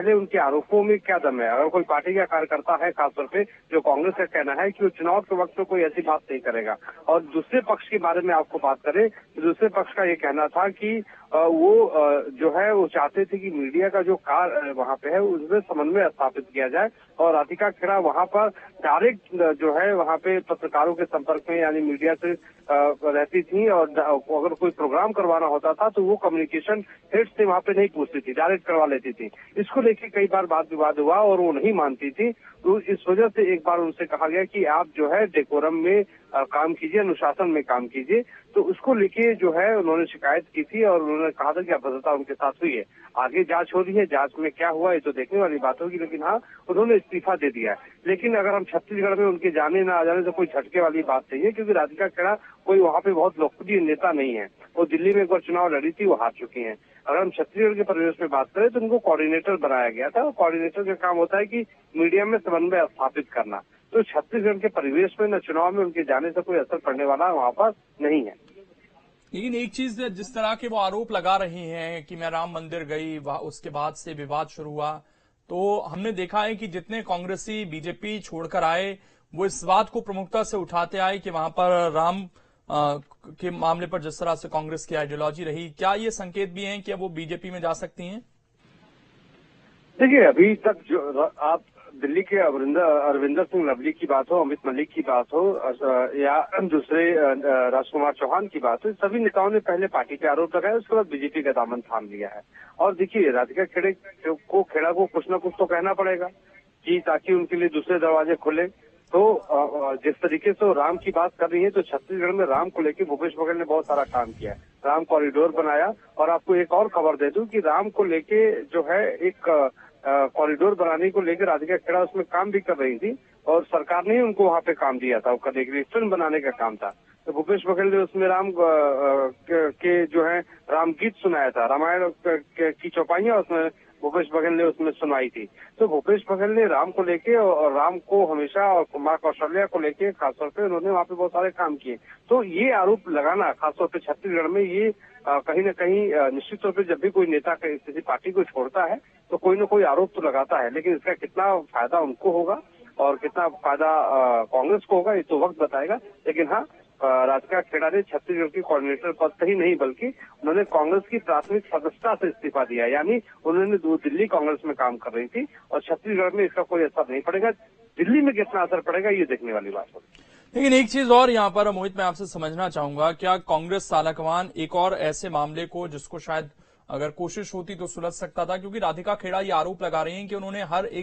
पहले उनके आरोपों में क्या दम है। अगर कोई पार्टी का कार्यकर्ता है, खासतौर पे जो कांग्रेस का कहना है कि वो चुनाव के वक्त में कोई ऐसी बात नहीं करेगा, और दूसरे पक्ष के बारे में आपको बात करें तो दूसरे पक्ष का ये कहना था कि वो जो है वो चाहते थे कि मीडिया का जो कार्य वहां पे है उसमें समन्वय स्थापित किया जाए, और राधिका खेड़ा वहां पर डायरेक्ट जो है वहां पे पत्रकारों के संपर्क में यानी मीडिया से रहती थी, और अगर कोई प्रोग्राम करवाना होता था तो वो कम्युनिकेशन हेड से वहां पे नहीं पूछती थी, डायरेक्ट करवा लेती थी। इसको लेकर कई बार वाद विवाद हुआ और वो नहीं मानती थी, तो इस वजह से एक बार उनसे कहा गया कि आप जो है डेकोरम में काम कीजिए, अनुशासन में काम कीजिए। तो उसको लेके जो है उन्होंने शिकायत की थी और उन्होंने कहा था कि अभद्रता उनके साथ हुई है। आगे जांच हो रही है, जांच में क्या हुआ ये तो देखने वाली बात होगी, लेकिन हाँ उन्होंने इस्तीफा दे दिया है। लेकिन अगर हम छत्तीसगढ़ में उनके जाने ना आ जाने से कोई झटके वाली बात नहीं है, क्योंकि राधिका खेड़ा कोई वहाँ पे बहुत लोकप्रिय नेता नहीं है। वो दिल्ली में एक बार चुनाव लड़ी थी, वो हार चुकी हैं। अगर हम छत्तीसगढ़ के परिवेश में बात करें तो उनको कोऑर्डिनेटर बनाया गया था, और कोऑर्डिनेटर का काम होता है कि मीडिया में समन्वय स्थापित करना। तो छत्तीसगढ़ के परिवेश में न चुनाव में उनके जाने से कोई असर पड़ने वाला वहाँ पर नहीं है। लेकिन एक चीज, जिस तरह के वो आरोप लगा रहे हैं कि मैं राम मंदिर गई, उसके बाद से विवाद शुरू हुआ, तो हमने देखा है कि जितने कांग्रेसी बीजेपी छोड़कर आए वो इस बात को प्रमुखता से उठाते आए कि वहां पर राम के मामले पर जिस तरह से कांग्रेस की आइडियोलॉजी रही, क्या ये संकेत भी हैं कि अब वो बीजेपी में जा सकती हैं? देखिए, अभी तक जो आप दिल्ली के अरविंदर सिंह लवली की बात हो, अमित मलिक की बात हो, या दूसरे राजकुमार चौहान की बात हो, सभी नेताओं ने पहले पार्टी पे आरोप लगाया, उसके बाद बीजेपी का दामन थाम लिया है। और देखिए, राधिका खेड़ा को कुछ न कुछ तो कहना पड़ेगा कि ताकि उनके लिए दूसरे दरवाजे खुले। तो जिस तरीके से वो राम की बात कर रही है, तो छत्तीसगढ़ में राम को लेकर भूपेश बघेल ने बहुत सारा काम किया है। राम कॉरिडोर बनाया, और आपको एक और खबर दे दूं कि राम को लेके जो है एक कॉरिडोर बनाने को लेकर राधिका खेड़ा उसमें काम भी कर रही थी, और सरकार ने ही उनको वहां पे काम दिया था। उसका एक फिल्म बनाने का काम था, तो भूपेश बघेल ने उसमें राम के जो है राम गीत सुनाया था, रामायण की चौपाइयां उसमें भूपेश बघेल ने उसमें सुनाई थी। तो भूपेश बघेल ने राम को लेके और राम को हमेशा, और माँ कौशल्या को लेके खासतौर पे उन्होंने वहाँ पे बहुत सारे काम किए। तो ये आरोप लगाना खासतौर पे छत्तीसगढ़ में, ये कहीं न कहीं निश्चित तौर पे जब भी कोई नेता किसी पार्टी को छोड़ता है तो कोई न कोई आरोप तो लगाता है, लेकिन इसका कितना फायदा उनको होगा और कितना फायदा कांग्रेस को होगा ये तो वक्त बताएगा। लेकिन हाँ, राधिका खेड़ा ने छत्तीसगढ़ की कोऑर्डिनेटर पद से ही नहीं बल्कि उन्होंने कांग्रेस की प्राथमिक सदस्यता से इस्तीफा दिया, यानी उन्होंने दिल्ली कांग्रेस में काम कर रही थी, और छत्तीसगढ़ में इसका कोई असर नहीं पड़ेगा। दिल्ली में कितना असर पड़ेगा ये देखने वाली बात होगी। लेकिन एक चीज और यहाँ पर मोहित मैं आपसे समझना चाहूंगा, क्या कांग्रेस सालकवान एक और ऐसे मामले को जिसको शायद अगर कोशिश होती तो सुलझ सकता था, क्योंकि राधिका खेड़ा ये आरोप लगा रही हैं कि उन्होंने हर एक